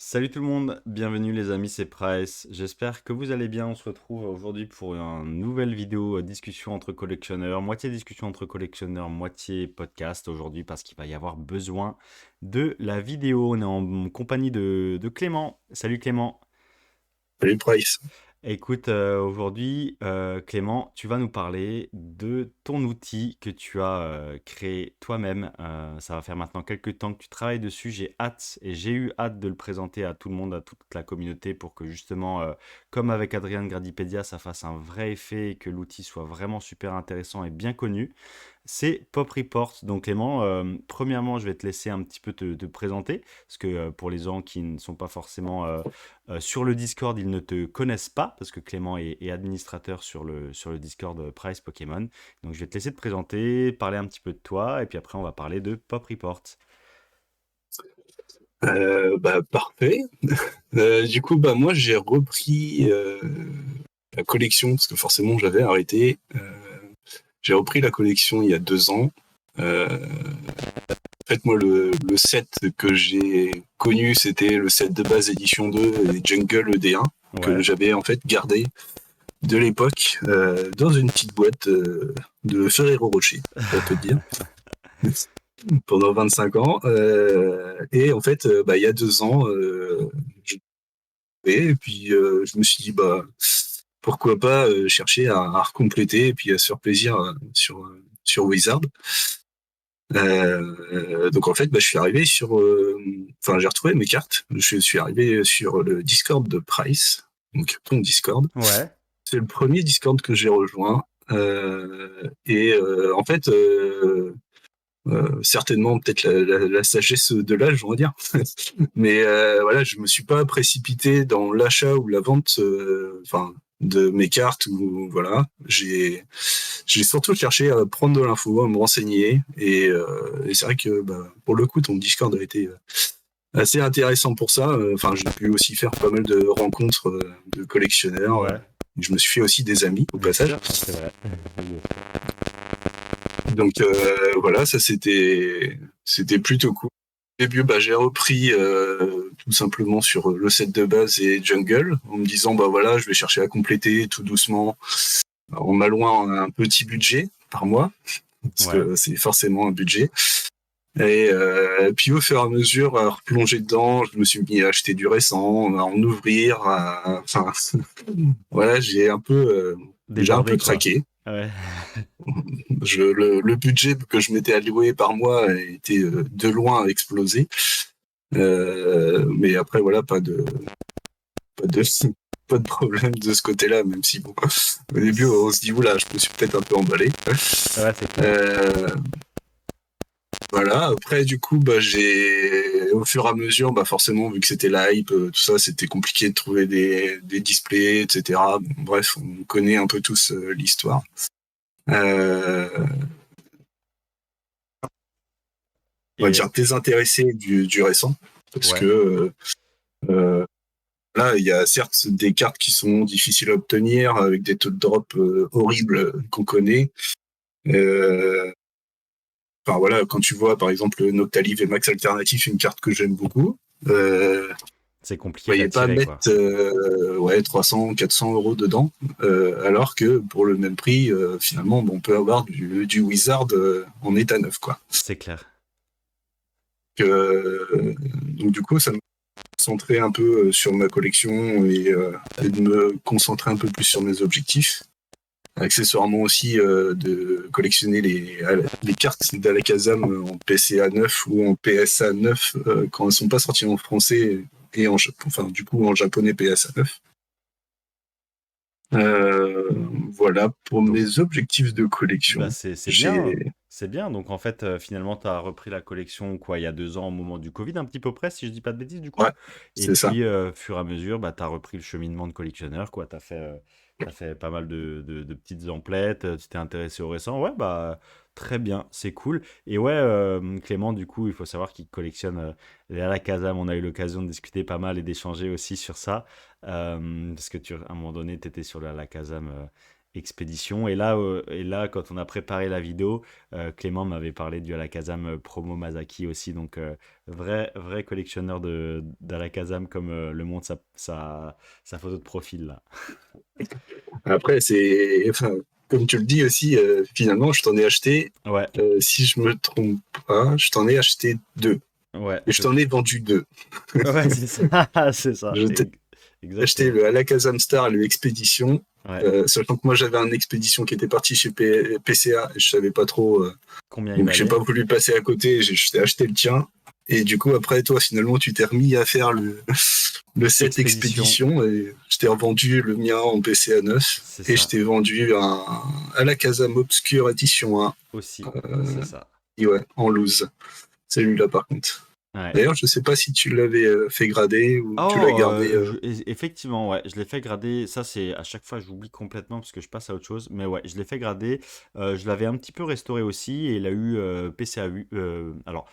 Salut tout le monde, bienvenue les amis, c'est Price. J'espère que vous allez bien. On se retrouve aujourd'hui pour une nouvelle vidéo discussion entre collectionneurs, moitié discussion entre collectionneurs, moitié podcast aujourd'hui parce qu'il va y avoir besoin de la vidéo. On est en compagnie de Clément. Salut Clément. Salut Price. Écoute, aujourd'hui, Clément, tu vas nous parler de ton outil que tu as créé toi-même. Ça va faire maintenant quelques temps que tu travailles dessus. J'ai hâte et j'ai eu hâte de le présenter à tout le monde, à toute la communauté, pour que justement, comme avec Adrien de Gradipédia, ça fasse un vrai effet et que l'outil soit vraiment super intéressant et bien connu. C'est Pop Report. Donc Clément, premièrement, je vais te laisser un petit peu te présenter, parce que pour les gens qui ne sont pas forcément sur le Discord, ils ne te connaissent pas, parce que Clément est administrateur sur le Discord Price Pokémon. Donc je vais te laisser te présenter, parler un petit peu de toi, et puis après on va parler de Pop Report. Parfait. Moi j'ai repris la collection parce que forcément j'avais arrêté. J'ai repris la collection il y a 2 ans. En fait, moi le set que j'ai connu, c'était le set de base édition 2 et Jungle ED1 que Ouais, j'avais en fait gardé de l'époque dans une petite boîte de Ferrero Rocher, pour te dire. Pendant 25 ans. Et en fait, il y a 2 ans, je et puis je me suis dit, pourquoi pas chercher à recompléter et puis à se faire plaisir sur Wizard. Donc en fait, je suis arrivé enfin, j'ai retrouvé mes cartes. Je suis arrivé sur le Discord de Price, donc ton Discord. ouais, C'est le premier Discord que j'ai rejoint. En fait, certainement peut-être la sagesse de l'âge, on va dire. Mais voilà, je me suis pas précipité dans l'achat ou la vente, enfin, de mes cartes ou voilà. J'ai surtout cherché à prendre de l'info, à me renseigner et c'est vrai que pour le coup, ton Discord a été assez intéressant pour ça. Enfin, j'ai pu aussi faire pas mal de rencontres de collectionneurs. ouais, Je me suis fait aussi des amis au bien passage. sûr, c'est vrai. Donc voilà, ça c'était plutôt cool. Au début, j'ai repris tout simplement sur le set de base et Jungle, en me disant voilà, je vais chercher à compléter tout doucement, en allouant un petit budget par mois, parce Ouais. que c'est forcément un budget. Et puis au fur et à mesure, à replonger dedans, je me suis mis à acheter du récent, à en ouvrir, enfin voilà, j'ai un peu Débordé, quoi. craqué. Ouais. Le budget que je m'étais alloué par mois était de loin explosé. Mais après, voilà, pas de, pas de problème de ce côté-là, même si, bon, au début, on se dit, oula, je me suis peut-être un peu emballé. Ouais, c'est clair. Euh, voilà, après, du coup, au fur et à mesure, forcément, vu que c'était la hype, tout ça, c'était compliqué de trouver des displays, etc. Bon, bref, on connaît un peu tous l'histoire. Euh, on va Et dire désintéressé du récent, parce que ouais. euh, là, il y a certes des cartes qui sont difficiles à obtenir, avec des taux de drop horribles qu'on connaît. Euh, Enfin voilà, quand tu vois par exemple Noctalive et Max Alternatif, une carte que j'aime beaucoup, C'est compliqué voyez pas d'attirer, mettre quoi. 300, 400 euros dedans, alors que pour le même prix, finalement, on peut avoir du Wizard en état neuf, quoi. C'est clair. Donc du coup, ça me concentrer un peu sur ma collection et de me concentrer un peu plus sur mes objectifs. Accessoirement aussi de collectionner les cartes d'Alakazam en PCA 9 ou en PSA 9 quand elles sont pas sorties en français et enfin du coup en japonais PSA 9. Euh, voilà pour Donc, mes objectifs de bah collection. c'est bien, J'ai c'est bien. Donc en fait, finalement, tu as repris la collection quoi, il y a 2 ans au moment du Covid, un petit peu près, si je dis pas de bêtises du coup. Ouais, Et c'est ça. puis, fur et à mesure, bah, tu as repris le cheminement de collectionneur, quoi. T'as fait pas mal de petites emplettes, tu t'es intéressé au récent. Ouais, bah très bien, c'est cool. Et ouais, Clément, du coup, il faut savoir qu'il collectionne les Alakazam. On a eu l'occasion de discuter pas mal et d'échanger aussi sur ça. Parce que à un moment donné, tu étais sur le Alakazam Expédition. Et là, quand on a préparé la vidéo, Clément m'avait parlé du Alakazam Promo Mazaki aussi. Donc, vrai collectionneur d'Alakazam, comme le montre sa photo de profil là. Après, enfin, comme tu le dis aussi, finalement, je t'en ai acheté, Ouais, si je me trompe pas, je t'en ai acheté deux. ouais, Et je t'en ai vendu deux. ouais, c'est ça, c'est ça. Je t'ai acheté Exactement. le Alakazam Star et le Expédition, Ouais. sachant que moi j'avais un Expédition qui était parti chez PCA et je savais pas trop, Combien il donc j'ai valait? pas voulu passer à côté, je t'ai acheté le tien. Et du coup, après, toi, finalement, tu t'es remis à faire le set Expédition, Expédition et je t'ai revendu le mien en PCA 9 c'est et je ça. t'ai vendu un Alakazam Obscure Edition 1, Aussi, c'est euh, ça. et ouais, en loose. Celui-là, par contre. Ouais. D'ailleurs, je sais pas si tu l'avais fait grader ou tu l'as Oh, gardé. effectivement, ouais, je l'ai fait grader. Ça, c'est à chaque fois, j'oublie complètement parce que je passe à autre chose. Mais ouais, je l'ai fait grader. Je l'avais un petit peu restauré aussi et il a eu PCA 8. Alors,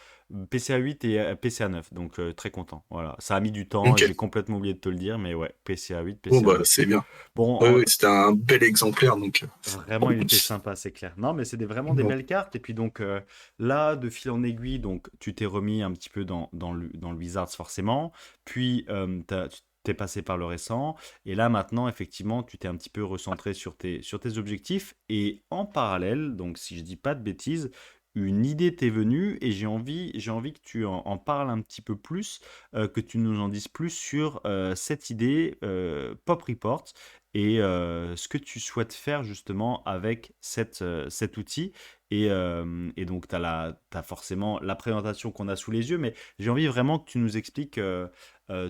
PCA 8 et PCA 9. Donc, très content. Voilà. Ça a mis du temps. Ok. J'ai complètement oublié de te le dire. Mais ouais, PCA 8, Bon, PCA bah, 9. c'est bien. Bon, Oui, oui, c'était un bel exemplaire, donc. vraiment, il était sympa, c'est clair. Non, mais vraiment des Bon. belles cartes. Et puis donc là, de fil en aiguille, donc tu t'es remis un petit peu dans le Wizards forcément. Puis tu t'es passé par le récent. Et là maintenant, effectivement, tu t'es un petit peu recentré sur tes objectifs. Et en parallèle, donc si je dis pas de bêtises, une idée t'est venue et j'ai envie que tu en parles un petit peu plus, que tu nous en dises plus sur cette idée Pop Report et ce que tu souhaites faire justement avec cet outil. Et donc, t'as forcément la présentation qu'on a sous les yeux, mais j'ai envie vraiment que tu nous expliques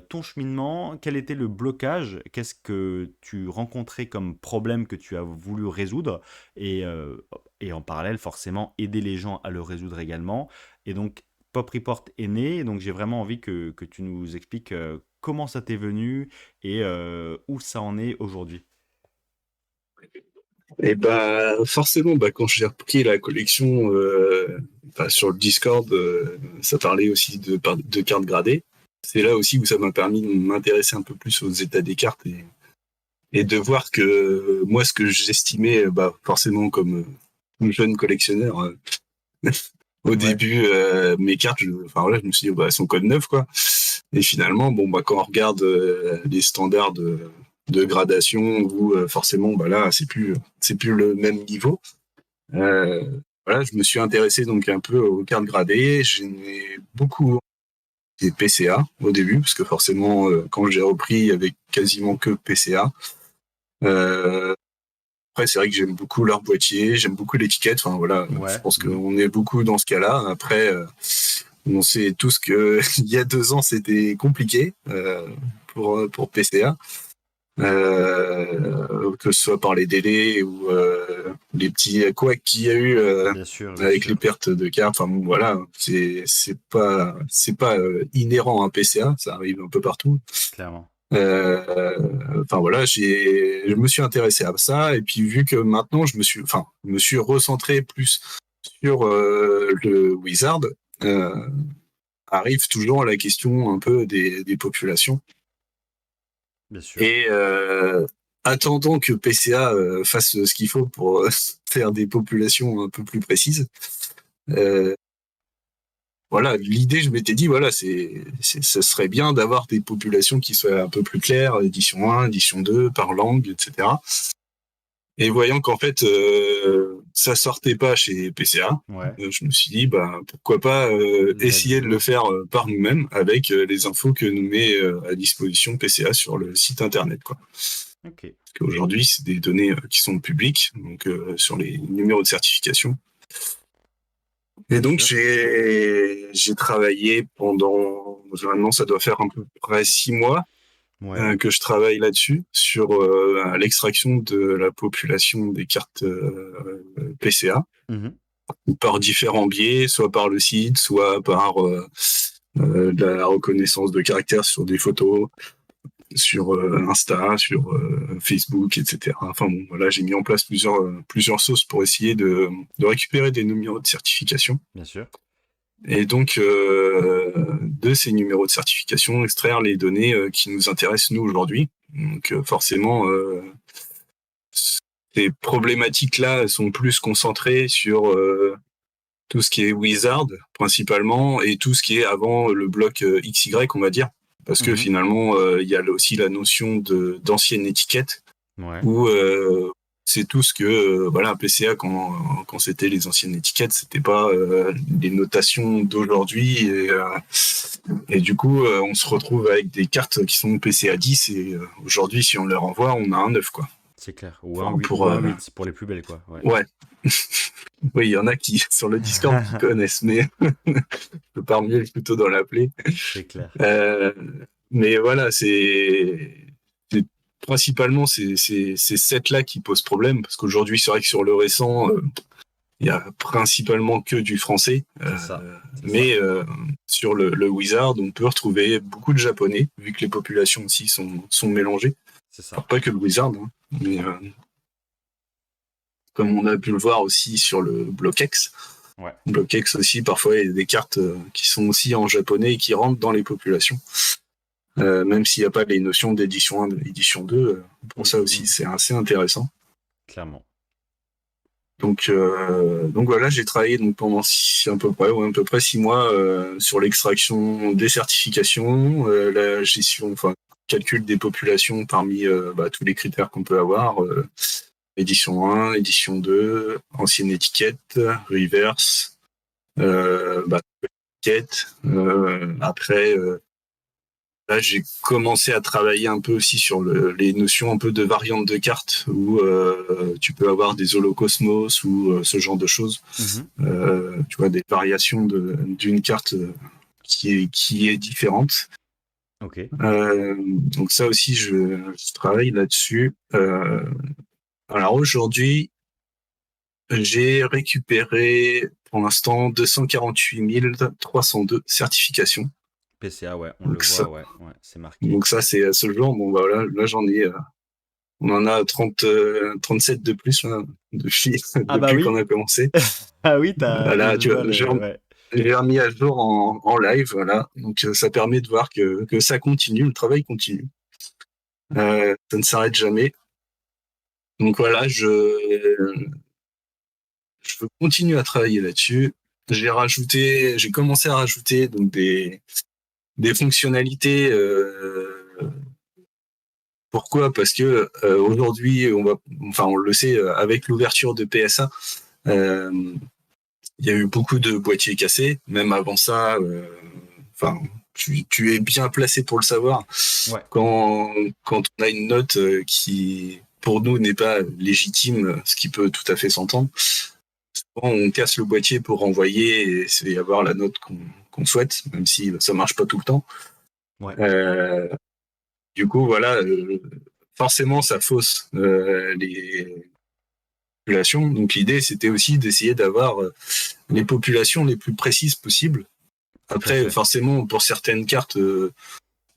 ton cheminement, quel était le blocage, qu'est-ce que tu rencontrais comme problème que tu as voulu résoudre, et, euh, et en parallèle, forcément, aider les gens à le résoudre également. Et donc, Pop Report est né, et donc j'ai vraiment envie que tu nous expliques comment ça t'est venu et où ça en est aujourd'hui. Et bah, forcément, bah, quand j'ai repris la collection enfin, sur le Discord, ça parlait aussi de cartes gradées. C'est là aussi où ça m'a permis de m'intéresser un peu plus aux états des cartes et de voir que moi, ce que j'estimais, bah, forcément comme jeune collectionneur, au Ouais, début, mes cartes, enfin voilà, je me suis dit, bah, elles sont code 9, quoi. Et finalement, bon, bah, quand on regarde les standards de gradation, où forcément, bah là, c'est plus le même niveau. Euh, voilà, je me suis intéressé donc un peu aux cartes gradées. J'ai beaucoup des PCA au début, parce que forcément, quand j'ai repris, il y avait quasiment que PCA. Euh, Après, c'est vrai que j'aime beaucoup leur boîtier, j'aime beaucoup l'étiquette. Enfin voilà, je ouais. pense Mhm. qu'on est beaucoup dans ce cas-là. Après, on sait tous que il y a 2 ans, c'était compliqué pour PCA. Que ce soit par les délais ou les petits couacs qu'il y a eu Bien sûr, bien avec les sûr, pertes de cartes. Enfin bon, voilà, c'est pas inhérent à un PCA, ça arrive un peu partout. clairement. Enfin voilà, je me suis intéressé à ça et puis vu que maintenant je me suis recentré plus sur le Wizard, euh, arrive toujours la question un peu des populations. Bien sûr. Et attendant que PCA fasse ce qu'il faut pour faire des populations un peu plus précises, euh, voilà, l'idée, je m'étais dit, voilà, ça serait bien d'avoir des populations qui soient un peu plus claires, édition 1, édition 2, par langue, etc. Et voyant qu'en fait, ça sortait pas chez PCA, Ouais. je me suis dit, bah, pourquoi pas Let's essayer de le go. faire par nous-mêmes avec les infos que nous met à disposition PCA sur le site internet, quoi. Ok. Parce qu'aujourd'hui, c'est des données qui sont publiques, donc sur les numéros de certification. Et Bien donc, sûr. j'ai travaillé pendant, maintenant, ça doit faire à peu près 6 mois Ouais. que je travaille là-dessus, sur l'extraction de la population des cartes PCA, Mhm. par différents biais, soit par le site, soit par de la reconnaissance de caractères sur des photos, sur Insta, sur Facebook, etc. Enfin bon, voilà, j'ai mis en place plusieurs sauces pour essayer de récupérer des numéros de certification. Bien sûr. Et donc, de ces numéros de certification, extraire les données qui nous intéressent nous aujourd'hui. Donc, forcément, ces problématiques-là sont plus concentrées sur tout ce qui est Wizard principalement et tout ce qui est avant le bloc XY, on va dire. Parce que Mhm. finalement, il y a aussi la notion d'ancienne étiquette Ouais, où c'est tout ce que voilà, un PCA quand c'était les anciennes étiquettes, c'était pas les notations d'aujourd'hui et du coup on se retrouve avec des cartes qui sont PCA 10 et aujourd'hui si on les renvoie on a un 9 quoi. c'est clair. Ou un Enfin, 8, ou un 8 pour les plus belles, quoi. Ouais, ouais, oui, il y en a qui sur le Discord qui connaissent, mais je peux pas remuer le couteau dans la plaie. c'est clair. Euh, mais voilà, c'est principalement ces sets-là qui posent problème, parce qu'aujourd'hui, c'est vrai que sur le récent, il y a principalement que du français, C'est ça, c'est ça, mais sur le Wizard, on peut retrouver beaucoup de japonais, vu que les populations aussi sont mélangées. c'est Alors, ça. pas que le Wizard, hein, mais comme on a pu le voir aussi sur le BlockX. Ouais, BlockX aussi, parfois, il y a des cartes qui sont aussi en japonais et qui rentrent dans les populations. Même s'il n'y a pas les notions d'édition 1, d'édition 2, pour ça aussi, mm. c'est assez intéressant. Clairement. Donc voilà, j'ai travaillé donc pendant à peu près 6 mois sur l'extraction des certifications, la gestion, enfin, calcul des populations parmi tous les critères qu'on peut avoir, édition 1, édition 2, ancienne étiquette, reverse, étiquette. Après, là, j'ai commencé à travailler un peu aussi sur les notions un peu de variantes de cartes où tu peux avoir des holocosmos ou ce genre de choses. Mhm. Tu vois, des variations d'une carte qui est différente. Ok. Donc ça aussi, je travaille là-dessus. Alors aujourd'hui, j'ai récupéré pour l'instant 248 302 certifications. PCA, ouais, on le Donc ça, voit, ouais, ouais, c'est marqué. donc ça c'est à ce jour. Bon, bah, là j'en ai on en a 30, 37 de plus là, depuis, Ah bah depuis qu'on oui, a commencé. ah oui, Là, je tu vois, vois ouais. j'ai remis à jour en live, voilà. Donc ça permet de voir que ça continue, le travail continue. Ça ne s'arrête jamais. Donc voilà, je veux continuer à travailler là-dessus. J'ai commencé à rajouter donc des fonctionnalités. Pourquoi? Parce que aujourd'hui, enfin on le sait, avec l'ouverture de PSA, euh, il y a eu beaucoup de boîtiers cassés. Même avant ça, enfin, tu es bien placé pour le savoir. Ouais, Quand, quand on a une note qui, pour nous, n'est pas légitime, ce qui peut tout à fait s'entendre, on casse le boîtier pour renvoyer et avoir la note qu'on souhaite, même si ça marche pas tout le temps. ouais, Euh, du coup, voilà, forcément, ça fausse les populations. Donc l'idée, c'était aussi d'essayer d'avoir les populations les plus précises possibles. tout à Après, fait. forcément, pour certaines cartes,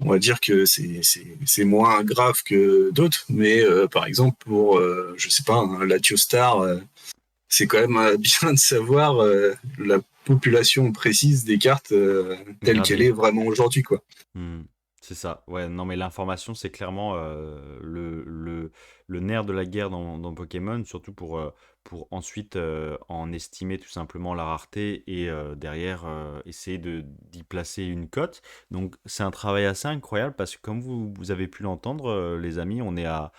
on va dire que c'est moins grave que d'autres, mais par exemple, pour, je sais pas, un Latio Star, c'est quand même bien de savoir la population précise des cartes telle qu'elle Gravé. est vraiment aujourd'hui, quoi. Hmm. C'est ça. Ouais, non, mais l'information, c'est clairement le nerf de la guerre dans Pokémon, surtout pour ensuite en estimer tout simplement la rareté et derrière essayer d'y placer une cote. Donc, c'est un travail assez incroyable parce que, comme vous avez pu l'entendre, les amis, on est à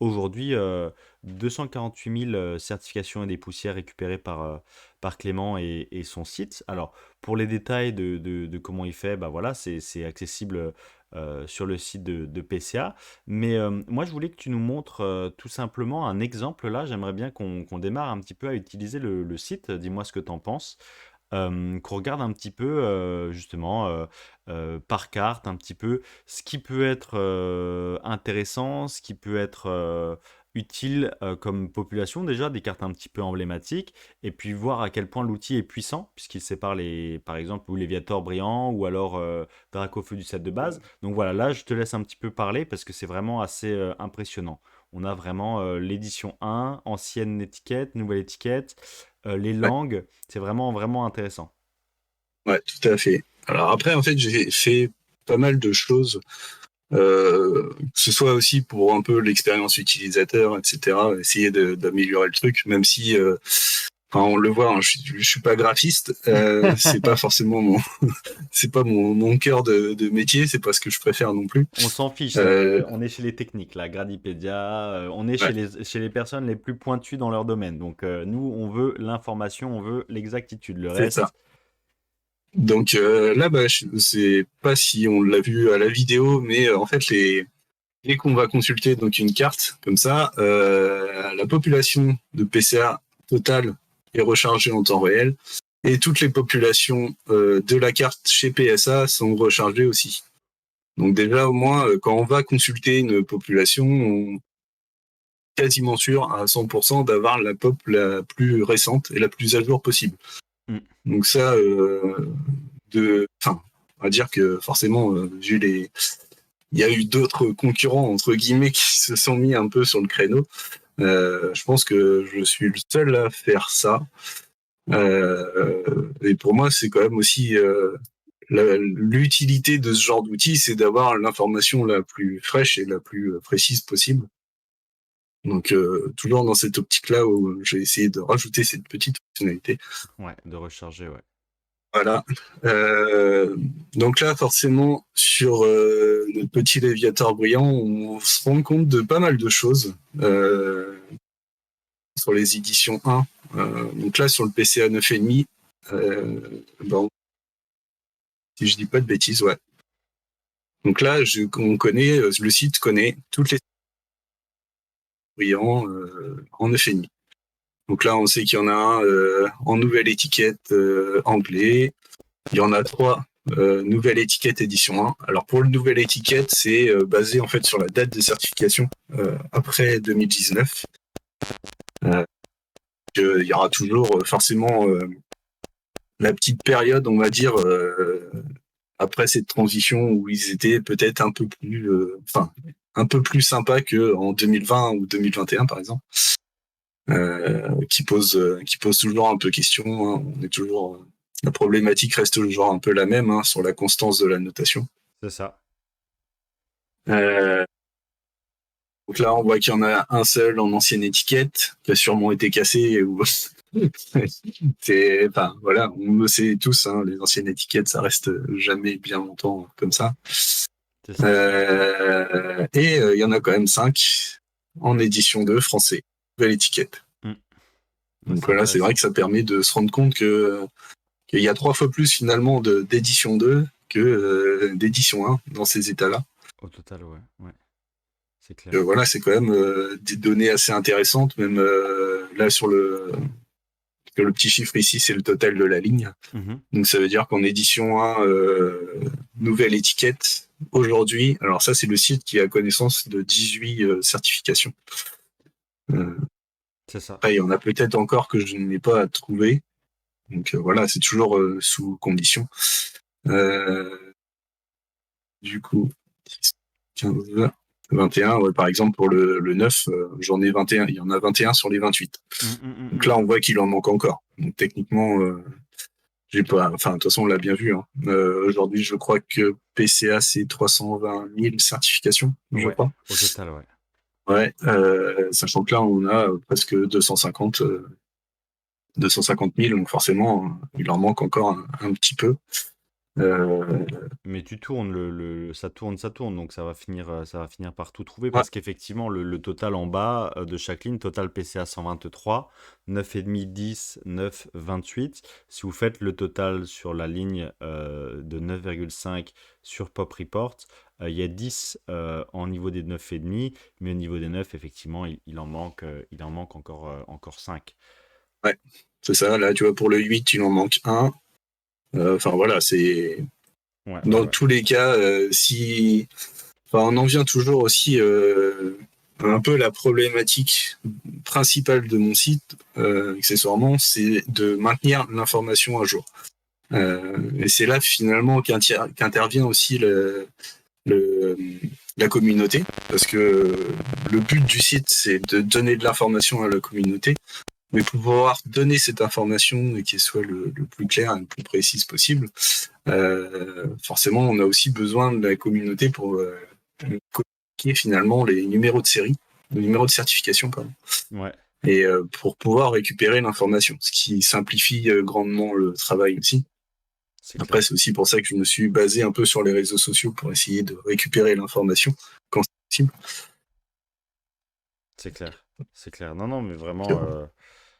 aujourd'hui 248 000 certifications et des poussières récupérées par Clément et son site. Alors, pour les détails de comment il fait, bah voilà, c'est accessible sur le site de PCA. Mais moi, je voulais que tu nous montres tout simplement un exemple là. J'aimerais bien qu'on démarre un petit peu à utiliser le site. Dis-moi ce que tu en penses. Qu'on regarde un petit peu justement par carte, un petit peu ce qui peut être intéressant, ce qui peut être utile comme population déjà, des cartes un petit peu emblématiques, et puis voir à quel point l'outil est puissant, puisqu'il sépare par exemple, ou Léviator brillant, ou alors Dracofeu du set de base. Donc voilà, là je te laisse un petit peu parler, parce que c'est vraiment assez impressionnant. On a vraiment l'édition 1, ancienne étiquette, nouvelle étiquette, les Ouais, langues, c'est vraiment, vraiment intéressant. ouais, tout à fait. Alors après, en fait, j'ai fait pas mal de choses Que ce soit aussi pour un peu l'expérience utilisateur, etc. Essayer d'améliorer le truc, même si, enfin, on le voit, hein, je suis pas graphiste, c'est pas forcément c'est pas mon cœur de métier, c'est pas ce que je préfère non plus. On s'en fiche, Euh, on est chez les techniques, là, Gradipédia, on est ouais, chez les personnes les plus pointues dans leur domaine. Donc, nous, on veut l'information, on veut l'exactitude. Le c'est ça. reste, Donc là, bah, je sais pas si on l'a vu à la vidéo, mais en fait, dès qu'on va consulter donc une carte comme ça, la population de PCA totale est rechargée en temps réel et toutes les populations de la carte chez PSA sont rechargées aussi. Donc déjà au moins quand on va consulter une population, on est quasiment sûr à 100% d'avoir la pop la plus récente et la plus à jour possible. mm, Donc ça, enfin, on va dire que forcément, vu il y a eu d'autres concurrents entre guillemets qui se sont mis un peu sur le créneau. Je pense que je suis le seul à faire ça. Et pour moi, c'est quand même aussi l'utilité de ce genre d'outil, c'est d'avoir l'information la plus fraîche et la plus précise possible. Donc toujours dans cette optique-là où j'ai essayé de rajouter cette petite fonctionnalité. ouais, de recharger, ouais. Voilà. Donc là, forcément, sur notre petit Léviator brillant, on se rend compte de pas mal de choses sur les éditions 1. Donc là, sur le PCA 9,5, bon, si je dis pas de bêtises, ouais. Donc là, on connaît, le site connaît toutes les brillants en 9,5. Donc là, on sait qu'il y en a un en nouvelle étiquette anglais. Il y en a 3 nouvelle étiquette édition 1. Alors pour le nouvelle étiquette, c'est basé en fait sur la date de certification après 2019. Il y aura toujours forcément la petite période, on va dire, après cette transition où ils étaient peut-être un peu plus, enfin, un peu plus sympas qu'en 2020 ou 2021 par exemple, qui pose toujours un peu question. Hein. On est toujours la problématique reste toujours un peu la même hein, sur la constance de la notation. C'est ça. Euh, donc là, on voit qu'il y en a un seul en ancienne étiquette qui a sûrement été cassé. Ou... enfin, voilà, on le sait tous, hein, les anciennes étiquettes, ça reste jamais bien longtemps comme ça. C'est ça. Et il y en a quand même 5 en édition 2 français, nouvelle étiquette. Mm. Ouais, Donc c'est voilà, c'est vrai intéressant. que ça permet de se rendre compte qu'il y a 3 fois plus finalement d'édition 2 que d'édition 1 dans ces états-là. Au total, ouais. Ouais, c'est clair. Voilà, c'est quand même des données assez intéressantes, même là sur le petit chiffre ici, c'est le total de la ligne. Mhm. Donc ça veut dire qu'en édition 1, nouvelle étiquette, aujourd'hui, alors ça c'est le site qui a connaissance de 18 certifications. C'est ça. Après, il y en a peut-être encore que je n'ai pas trouvé. Donc voilà, c'est toujours sous condition. Du coup, 15, 21, ouais, par exemple, pour le 9, j'en ai 21. Il y en a 21 sur les 28. Mm, mm, mm, Donc mm. là, on voit qu'il en manque encore. Donc techniquement, j'ai pas. Enfin, de toute façon, on l'a bien vu. Hein. Aujourd'hui, je crois que PCA, c'est 320 000 certifications, je Ouais, crois. au total, ouais. Ouais, sachant que là, on a presque 250 000, donc forcément, il en manque encore un petit peu. Euh, Mais tu tournes, ça tourne, donc ça va finir par tout trouver ouais, parce qu'effectivement, le total en bas de chaque ligne, total PCA 123, 9,5, 10, 9, 28. Si vous faites le total sur la ligne de 9,5 sur Pop Report, il y a 10 en niveau des 9,5, mais au niveau des 9, effectivement, il en manque encore 5. ouais, c'est ça. Là, tu vois, pour le 8, il en manque un. Enfin, voilà, c'est. Ouais, ouais, Dans ouais. tous les cas, si. Enfin, on en vient toujours aussi un peu la problématique principale de mon site, accessoirement, c'est de maintenir l'information à jour. Et c'est là finalement qu'intervient aussi le- la communauté, parce que le but du site, c'est de donner de l'information à la communauté, mais pour pouvoir donner cette information et qu'elle soit le plus claire et le plus précise possible, forcément, on a aussi besoin de la communauté codifier finalement les numéros de série, les numéros de certification, pardon, Ouais, et pour pouvoir récupérer l'information, ce qui simplifie grandement le travail aussi. c'est Après, clair. c'est aussi pour ça que je me suis basé un peu sur les réseaux sociaux pour essayer de récupérer l'information quand c'est possible. C'est clair. C'est clair. Non, non, mais vraiment,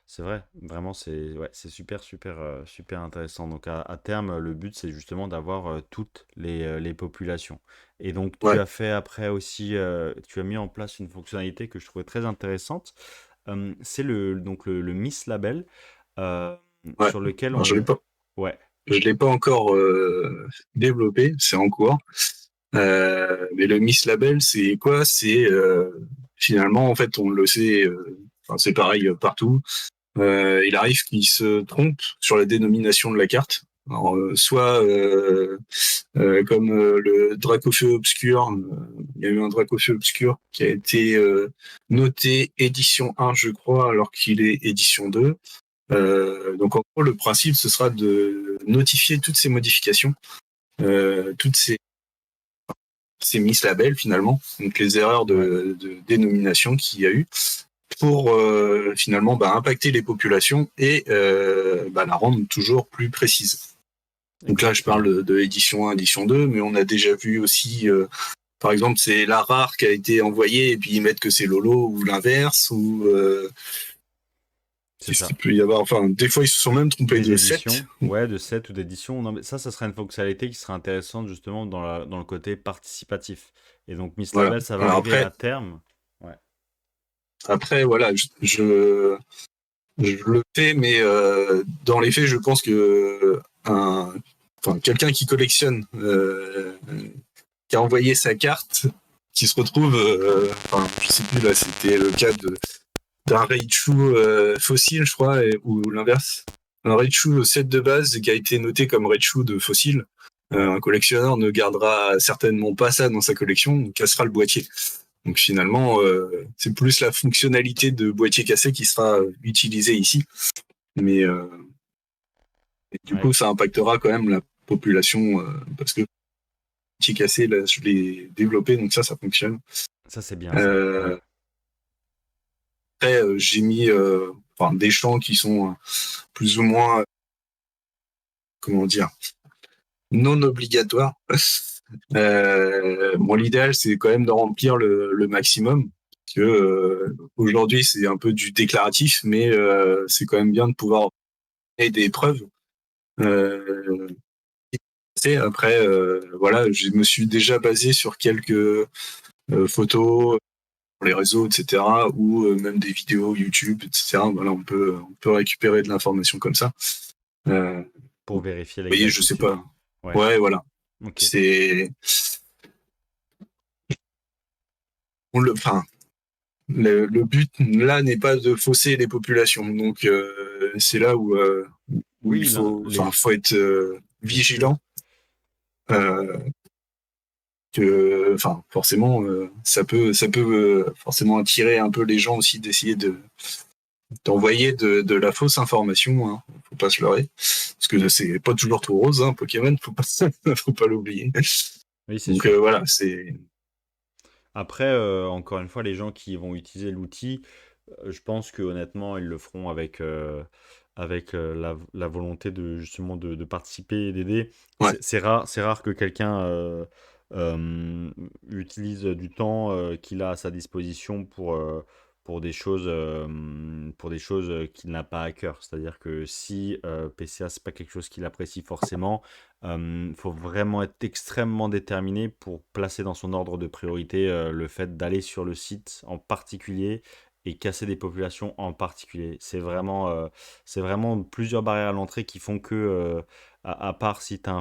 c'est vrai. Vraiment, c'est ouais, c'est super, super, super intéressant. Donc, à terme, le but, c'est justement d'avoir toutes les populations. Et donc, tu Ouais, as fait après aussi, tu as mis en place une fonctionnalité que je trouvais très intéressante. C'est le Miss Label, euh, ouais. sur lequel Alors, je l'ai on. pas, Ouais, je l'ai pas encore développé, c'est en cours. Mais le Miss Label, c'est quoi? C'est finalement, en fait, on le sait, enfin, c'est pareil partout. Il arrive qu'il se trompe sur la dénomination de la carte. Alors, soit comme le Dracofeu Obscur, il y a eu un Dracofeu Obscur qui a été noté édition 1, je crois, alors qu'il est édition 2. Donc en gros, le principe, ce sera de notifier toutes ces modifications, toutes ces mislabels finalement, donc les erreurs ouais, de dénomination qu'il y a eu, pour finalement impacter les populations et la rendre toujours plus précise. Donc là, je exactement. parle de édition 1, édition 2, mais on a déjà vu aussi, par exemple, c'est la rare qui a été envoyée et puis ils mettent que c'est Lolo ou l'inverse, ou C'est qu'est-ce ça. qu'il peut y avoir. Enfin, des fois, ils se sont même trompés Des de 7. éditions, ouais, de set ou d'édition. Non, mais ça serait une fonctionnalité qui serait intéressante justement dans le côté participatif. Et donc Miss Voilà. Label, ça va Alors arriver à terme. Ouais, voilà, je le fais, mais dans les faits, je pense que quelqu'un qui collectionne, qui a envoyé sa carte, qui se retrouve, je sais plus là, c'était le cas d'un Raichu fossile, je crois, ou l'inverse. Un Raichu set de base qui a été noté comme Raichu de fossile. ouais, Un collectionneur ne gardera certainement pas ça dans sa collection, on cassera le boîtier. Donc finalement, c'est plus la fonctionnalité de boîtier cassé qui sera utilisée ici. Mais du coup, ouais. ça impactera quand même la population parce que boîtier cassé, là, je l'ai développé, donc ça fonctionne. Ça, c'est bien ça. Ouais. Euh, Après, j'ai mis des champs qui sont plus ou moins, comment dire, non obligatoires. Bon, l'idéal, c'est quand même de remplir le maximum. Parce que aujourd'hui, c'est un peu du déclaratif, mais c'est quand même bien de pouvoir donner des preuves. Euh, Après, voilà, je me suis déjà basé sur quelques photos sur les réseaux, etc., ou même des vidéos YouTube, etc. Voilà, on peut récupérer de l'information comme ça. Pour Vous vérifier voyez, je sais l'exactitude. pas. Ouais, Ouais, voilà. ok. C'est enfin, le but là n'est pas de fausser les populations. Donc c'est là où il Oui, faut, les. faut être Bien sûr. vigilant. Euh, que, forcément, ça peut forcément attirer un peu les gens aussi d'essayer d'envoyer de la fausse information. Hein. Faut pas se leurrer, parce que c'est pas toujours tout rose, hein, Pokémon. Faut pas, faut pas l'oublier. Oui, c'est Donc sûr. voilà, c'est Après, encore une fois, les gens qui vont utiliser l'outil, je pense que honnêtement, ils le feront avec la volonté de justement de participer et d'aider. ouais, C'est rare que quelqu'un utilise du temps qu'il a à sa disposition pour des choses qu'il n'a pas à cœur. C'est-à-dire que si PCA, c'est pas quelque chose qu'il apprécie forcément, il faut vraiment être extrêmement déterminé pour placer dans son ordre de priorité le fait d'aller sur le site en particulier et casser des populations en particulier. C'est vraiment plusieurs barrières à l'entrée qui font que, à part si tu as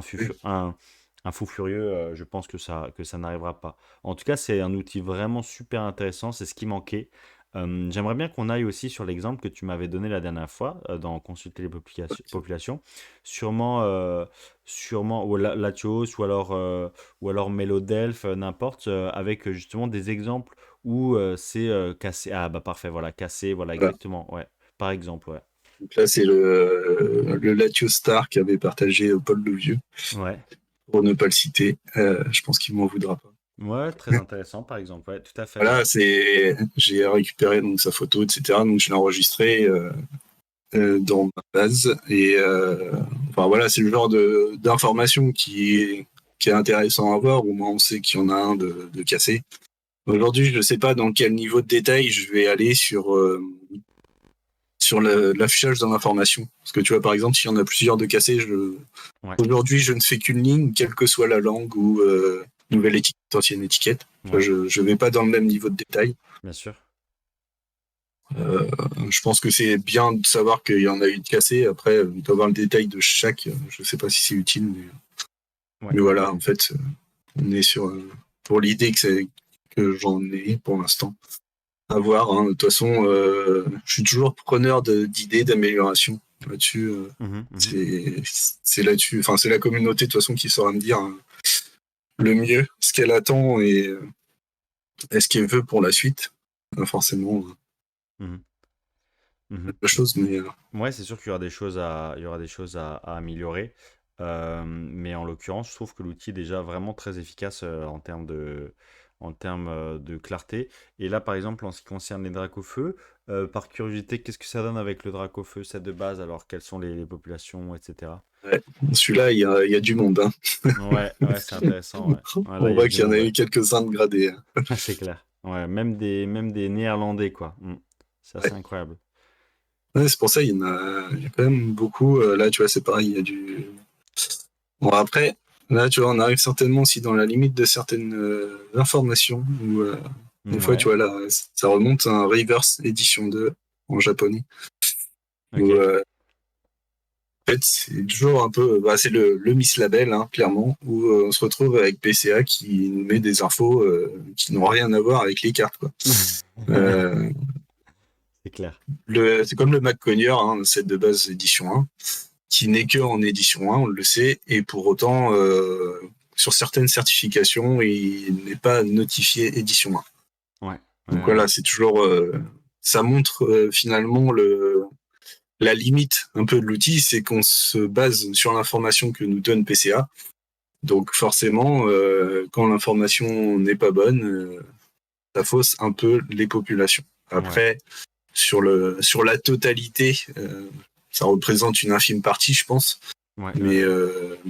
un fou furieux, je pense que ça n'arrivera pas. En tout cas, c'est un outil vraiment super intéressant, c'est ce qui manquait. J'aimerais bien qu'on aille aussi sur l'exemple que tu m'avais donné la dernière fois dans Consulter les populations. Sûrement, sûrement ou Latios ou alors Mélodelph, n'importe, avec justement des exemples où c'est cassé. Ah bah parfait, voilà, cassé, voilà voilà. exactement, ouais. Par exemple, ouais. Donc là, c'est le Latio Star qui avait partagé Paul le Vieux, Ouais. pour ne pas le citer. Je pense qu'il m'en voudra pas. Ouais, très intéressant, par exemple. Ouais, tout à fait, Voilà, ouais. j'ai récupéré donc sa photo, etc. Donc je l'ai enregistré dans ma base et enfin voilà, c'est le genre de d'information qui est intéressant à voir. Au moins on sait qu'il y en a un de cassé. Aujourd'hui, je ne sais pas dans quel niveau de détail je vais aller sur l'affichage de l'information. Parce que tu vois, par exemple, s'il y en a plusieurs de cassés, Ouais, aujourd'hui, je ne fais qu'une ligne, quelle que soit la langue ou nouvelle étiquette, ancienne étiquette. ouais, Je ne vais pas dans le même niveau de détail. bien sûr. Euh, je pense que c'est bien de savoir qu'il y en a eu de cassés. Après, d'avoir le détail de chaque, je ne sais pas si c'est utile. Ouais, Mais voilà, ouais. en fait, on est pour l'idée que j'en ai pour l'instant. À voir, hein. De toute façon, je suis toujours preneur d'idées d'amélioration là-dessus. Mhm, mhm. C'est c'est là-dessus. Enfin, c'est la communauté de toute façon qui saura me dire le mieux ce qu'elle attend et ce qu'elle veut pour la suite. Pas forcément Mhm, mhm. la chose, mais Ouais, c'est sûr qu'il y aura des choses il y aura des choses à améliorer. Mais en l'occurrence, je trouve que l'outil est déjà vraiment très efficace en termes de clarté. Et là, par exemple, en ce qui concerne les dracs au feu, par curiosité, qu'est-ce que ça donne avec le drac au feu, set de base? Alors, quelles sont les populations, etc. ouais. Celui-là, il y a du monde. Hein. Ouais, ouais, c'est intéressant, ouais. Ouais, là, On il y a voit du qu'il y en a monde, ouais. eu quelques-uns de gradés. Hein. Ah, c'est clair. Ouais, même des Néerlandais, quoi. C'est assez Ouais. incroyable. Ouais, c'est pour ça, il y a quand même beaucoup. Là, tu vois, c'est pareil, il y a du. Bon, après, là, tu vois, on arrive certainement aussi dans la limite de certaines informations où, des fois, tu Ouais, vois, là, ça remonte à un reverse édition 2 en japonais. Où, ok. en fait, c'est toujours un peu, bah, c'est le Miss Label, hein, clairement, où on se retrouve avec PCA qui nous met des infos qui n'ont rien à voir avec les cartes, quoi. Euh, C'est clair. c'est comme le Mac Connier, hein, le set de base édition 1, qui n'est que en édition 1, on le sait, et pour autant, sur certaines certifications, il n'est pas notifié édition 1. Ouais, ouais, Donc ouais. voilà, c'est toujours, ça montre finalement la limite un peu de l'outil, c'est qu'on se base sur l'information que nous donne PCA. Donc forcément, quand l'information n'est pas bonne, ça fausse un peu les populations. Ouais, Après, sur la totalité, ça représente une infime partie, je pense. ouais, ouais. Mais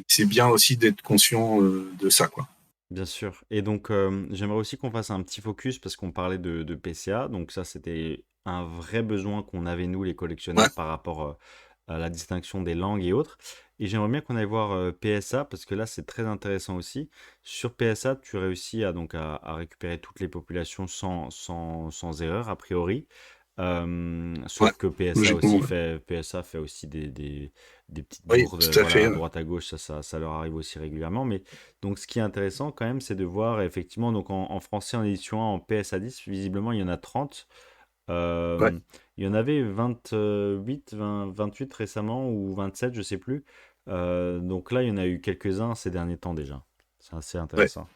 c'est bien aussi d'être conscient de ça, quoi. Bien sûr. Et donc, j'aimerais aussi qu'on fasse un petit focus parce qu'on parlait de PCA. Donc ça, c'était un vrai besoin qu'on avait, nous, les Ouais, collectionneurs, par rapport à la distinction des langues et autres. Et j'aimerais bien qu'on aille voir PSA parce que là, c'est très intéressant aussi. Sur PSA, tu réussis à récupérer toutes les populations sans erreur, a priori. ouais, Sauf que logiquement. Ouais. PSA fait aussi des petites Oui, bourdes, tout à voilà, fait. à droite à gauche, ça leur arrive aussi régulièrement. Mais donc, ce qui est intéressant quand même, c'est de voir effectivement, donc en français en édition 1, en PSA 10, visiblement, il y en a 30. Ouais. Euh, il y en avait 28, 28 récemment ou 27, je sais plus. Donc là, il y en a eu quelques-uns ces derniers temps déjà. C'est assez Ouais. intéressant.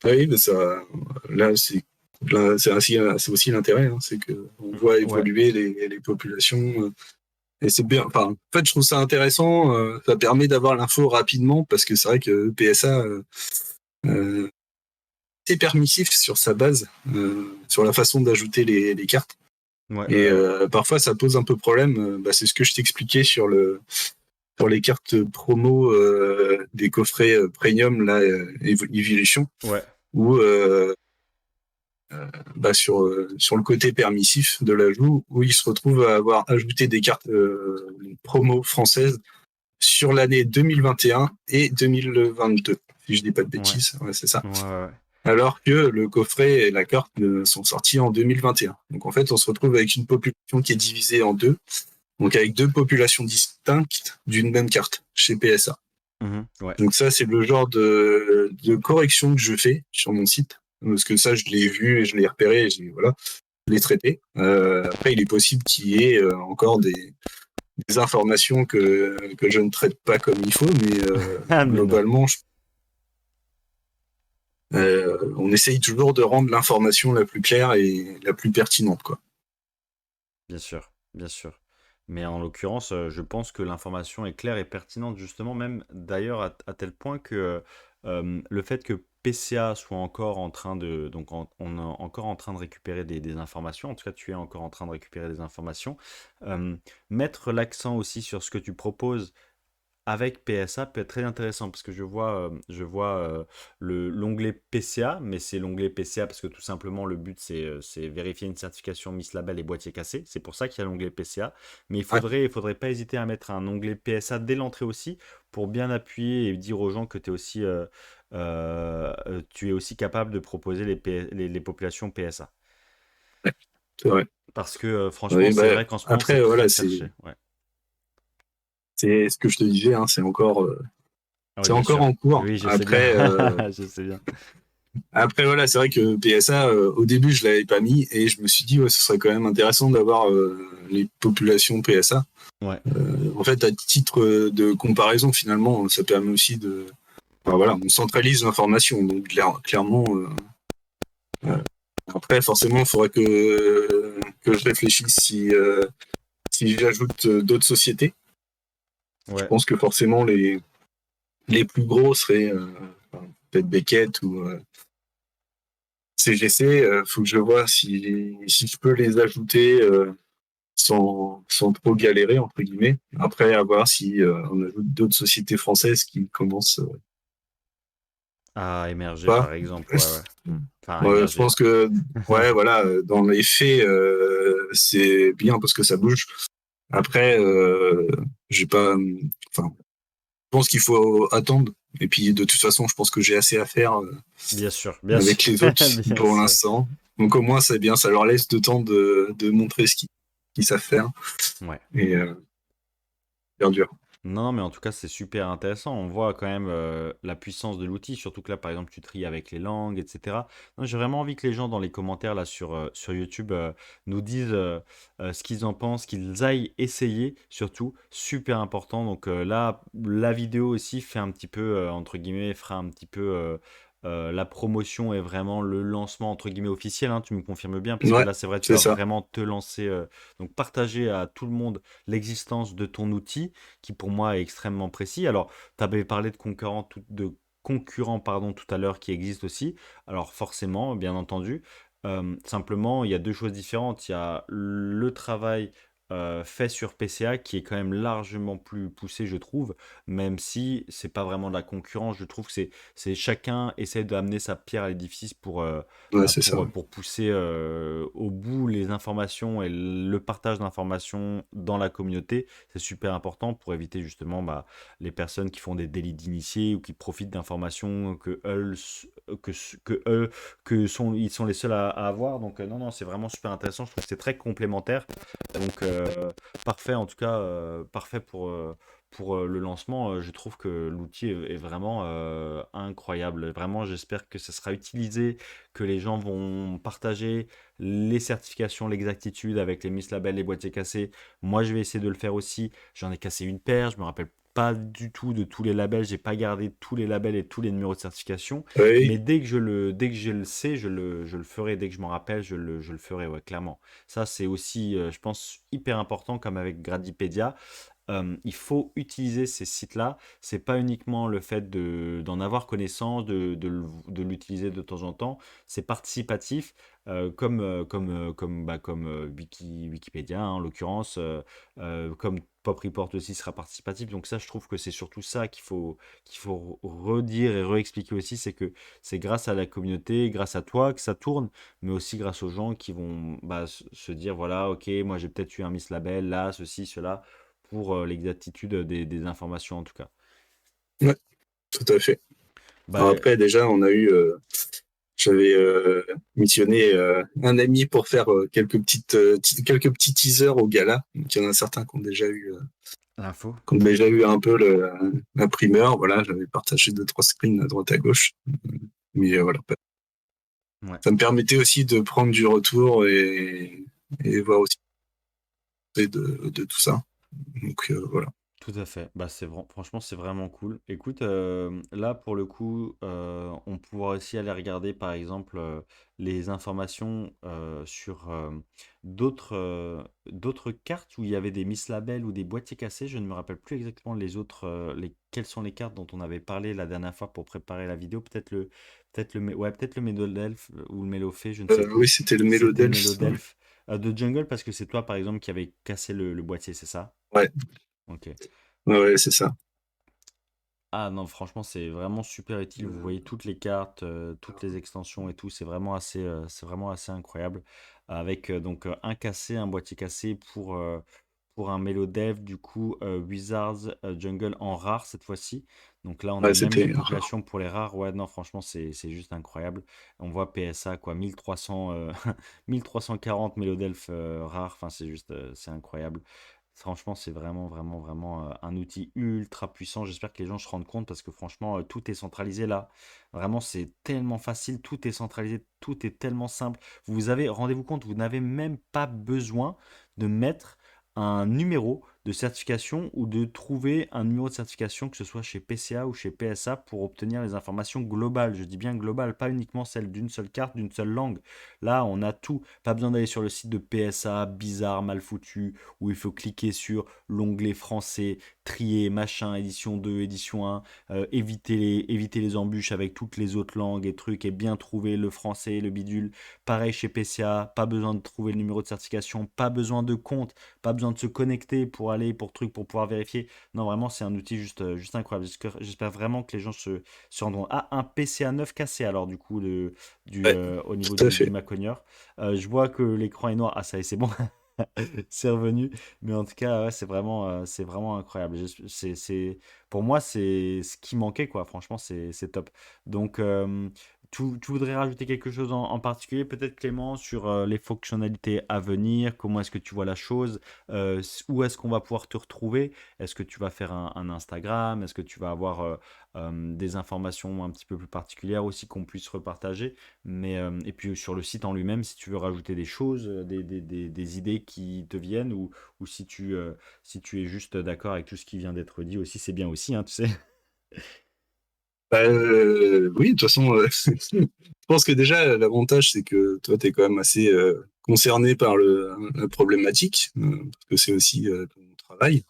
Oui, mais ça, là, c'est aussi l'intérêt, hein, c'est que on voit Ouais, évoluer les populations. Et c'est bien. Enfin, en fait, je trouve ça intéressant. Ça permet d'avoir l'info rapidement parce que c'est vrai que PSA euh, est permissif sur sa base, sur la façon d'ajouter les cartes. ouais, Et ouais, ouais. parfois, ça pose un peu problème. Bah, c'est ce que je t'expliquais sur les cartes promo des coffrets premium là, Evolution, Ouais, où bah, sur le côté permissif de l'ajout, où il se retrouve à avoir ajouté des cartes promo françaises sur l'année 2021 et 2022, si je dis pas de ouais, bêtises, ouais, c'est ça. ouais, ouais. Alors que le coffret et la carte sont sortis en 2021. Donc en fait, on se retrouve avec une population qui est divisée en deux, donc avec deux populations distinctes d'une même carte chez PSA. Ouais. Donc ça, c'est le genre de correction que je fais sur mon site, parce que ça, je l'ai vu et je l'ai repéré, et voilà, je l'ai traité. Après, il est possible qu'il y ait encore des informations que je ne traite pas comme il faut, mais Ah, mais non, globalement, on essaye toujours de rendre l'information la plus claire et la plus pertinente, quoi. bien sûr, bien sûr. Mais en l'occurrence, je pense que l'information est claire et pertinente, justement, même d'ailleurs à tel point que le fait que PCA soit encore en train de, donc on est encore en train de récupérer des informations, en tout cas tu es encore en train de récupérer des informations, euh, mettre l'accent aussi sur ce que tu proposes avec PSA peut être très intéressant parce que je vois l'onglet PCA, mais c'est l'onglet PCA parce que tout simplement le but c'est vérifier une certification Miss Label et boîtier cassé. C'est pour ça qu'il y a l'onglet PCA. Mais Ouais, il faudrait pas hésiter à mettre un onglet PSA dès l'entrée aussi pour bien appuyer et dire aux gens que tu es aussi capable de proposer les populations PSA. ouais, c'est vrai. Parce que franchement, Oui, c'est bah, vrai qu'en ce moment après, c'est très voilà, cherché. Ouais, c'est ce que je te disais, hein, ah ouais, c'est bien encore sûr. en cours. Oui, je sais bien. Je sais bien. Après, voilà, c'est vrai que PSA, au début, je l'avais pas mis et je me suis dit, ouais, ce serait quand même intéressant d'avoir les populations PSA. Ouais. En fait, à titre de comparaison, finalement, ça permet aussi de. Enfin, voilà, on centralise l'information. Donc, clairement, après, forcément, il faudrait que je réfléchisse si j'ajoute d'autres sociétés. Je Ouais. pense que forcément, les plus gros seraient enfin, peut-être Beckett ou CGC. Faut que je vois si je peux les ajouter sans trop galérer, entre guillemets. Après, à voir si on ajoute d'autres sociétés françaises qui commencent À émerger, pas. par exemple, ouais, ouais. Enfin, à Ouais, je émerger. pense que, ouais, voilà, dans les faits, c'est bien parce que ça bouge. Après, j'ai pas, enfin, je pense qu'il faut attendre. Et puis, de toute façon, je pense que j'ai assez à faire Bien sûr, bien sûr, avec les autres bien pour sûr. l'instant. Donc, au moins, c'est bien, ça leur laisse de temps de montrer ce qu'ils savent faire. Ouais. Et bien dur. Non, mais en tout cas, c'est super intéressant. On voit quand même la puissance de l'outil, surtout que là, par exemple, tu tries avec les langues, etc. Non, j'ai vraiment envie que les gens dans les commentaires là sur YouTube nous disent ce qu'ils en pensent, qu'ils aillent essayer, surtout, super important. Donc là, la vidéo aussi fait un petit peu, entre guillemets, fera un petit peu la promotion et vraiment le lancement, entre guillemets, officiel, hein, tu me confirmes bien, parce que Ouais, là, c'est vrai, tu c'est vas ça. vraiment te lancer, donc partager à tout le monde l'existence de ton outil qui pour moi est extrêmement précis. Alors, tu avais parlé de concurrents pardon, tout à l'heure qui existent aussi. Alors forcément, bien entendu, simplement, il y a deux choses différentes. Il y a le travail fait sur PCA qui est quand même largement plus poussé, je trouve, même si c'est pas vraiment de la concurrence. Je trouve que c'est chacun essaie d'amener sa pierre à l'édifice Ouais, c'est ça. pour pousser au bout les informations et le partage d'informations dans la communauté. C'est super important pour éviter justement les personnes qui font des délits d'initiés ou qui profitent d'informations que eux ils sont les seuls à avoir. Donc non, non, c'est vraiment super intéressant. Je trouve que c'est très complémentaire. Donc parfait, en tout cas, parfait pour le lancement. Je trouve que l'outil est vraiment incroyable. Vraiment, j'espère que ça sera utilisé, que les gens vont partager les certifications, l'exactitude avec les Miss Label, les boîtiers cassés. Moi, je vais essayer de le faire aussi. J'en ai cassé une paire. Je me rappelle pas du tout de tous les labels. J'ai pas gardé tous les labels et tous les numéros de certification. Mais Oui, dès que je le sais, je le ferai. Dès que je m'en rappelle, je le ferai, ouais, clairement. Ça, c'est aussi, je pense, hyper important, comme avec Gradipedia. Il faut utiliser ces sites-là. C'est pas uniquement le fait d'en avoir connaissance, de l'utiliser de temps en temps. C'est participatif, comme Wikipédia, hein, en l'occurrence, comme Pop Report aussi sera participatif. Donc ça, je trouve que c'est surtout ça qu'il faut redire et réexpliquer aussi, c'est que c'est grâce à la communauté, grâce à toi que ça tourne, mais aussi grâce aux gens qui vont se dire, voilà, ok, moi j'ai peut-être eu un Miss Label, là, ceci, cela pour l'exactitude des informations en tout cas. ouais, tout à fait. Alors Bah, après, déjà, j'avais missionné un ami pour faire quelques petits teasers au gala. Donc, il y en a certains l'info. qui ont déjà eu un peu la primeur. Voilà, j'avais partagé deux, trois screens à droite à gauche. Mais voilà, Ouais. ça me permettait aussi de prendre du retour et voir aussi de tout ça. Donc voilà. Tout à fait. Bah, franchement, c'est vraiment cool. Écoute, là, pour le coup, on pourra aussi aller regarder, par exemple, les informations sur d'autres cartes où il y avait des Miss Label ou des boîtiers cassés. Je ne me rappelle plus exactement quelles sont les cartes dont on avait parlé la dernière fois pour préparer la vidéo. Peut-être le Mélodelph ou le Mélofée, je ne sais plus. Oui, c'était le C'était le Mélodelph. Ouais. Mélodelph de Jungle parce que c'est toi, par exemple, qui avait cassé le boîtier, c'est ça? Ouais, Ok. ouais, ouais, c'est ça. Ah non, franchement, c'est vraiment super utile. Vous voyez toutes les cartes, toutes les extensions et tout. C'est vraiment assez incroyable. Avec donc un cassé, un boîtier cassé pour un Mélodev, du coup, Wizards Jungle en rare cette fois-ci. Donc là, on a Ouais, même une c'était. population pour les rares. Ouais, non, franchement, c'est juste incroyable. On voit PSA, quoi, 1300, 1340 Mélodelphes rares. Enfin, c'est incroyable. Franchement, c'est vraiment, vraiment, vraiment un outil ultra puissant. J'espère que les gens se rendent compte parce que franchement, tout est centralisé là. Vraiment, c'est tellement facile, tout est centralisé, tout est tellement simple. Rendez-vous compte, vous n'avez même pas besoin de mettre un numéro de certification ou de trouver un numéro de certification, que ce soit chez PCA ou chez PSA, pour obtenir les informations globales. Je dis bien globales, pas uniquement celles d'une seule carte, d'une seule langue. Là, on a tout. Pas besoin d'aller sur le site de PSA, bizarre, mal foutu où il faut cliquer sur l'onglet français, trier, machin, édition 2, édition 1, éviter les embûches avec toutes les autres langues et trucs, et bien trouver le français, le bidule. Pareil chez PCA, pas besoin de trouver le numéro de certification, pas besoin de compte, pas besoin de se connecter pour aller, pour pouvoir vérifier. Non, vraiment, c'est un outil juste incroyable. J'espère vraiment que les gens se rendront. Ah, un PCA 9 cassé alors, du coup, Ouais, au niveau tout à du fait. Macogneur. Je vois que l'écran est noir. Ah, ça y est, c'est bon. C'est revenu. Mais en tout cas, ouais, c'est vraiment incroyable. Pour moi, c'est ce qui manquait, quoi. Franchement, c'est top. Donc, tu voudrais rajouter quelque chose en particulier, peut-être Clément, sur les fonctionnalités à venir? Comment est-ce que tu vois la chose? Où est-ce qu'on va pouvoir te retrouver? Est-ce que tu vas faire un Instagram? Est-ce que tu vas avoir des informations un petit peu plus particulières aussi qu'on puisse repartager? Et puis sur le site en lui-même, si tu veux rajouter des choses, des idées qui te viennent, ou si tu es juste d'accord avec tout ce qui vient d'être dit aussi, c'est bien aussi, hein, tu sais. Bah, oui, de toute façon, je pense que déjà, l'avantage, c'est que toi, tu es quand même assez concerné par la problématique, parce que c'est aussi ton travail.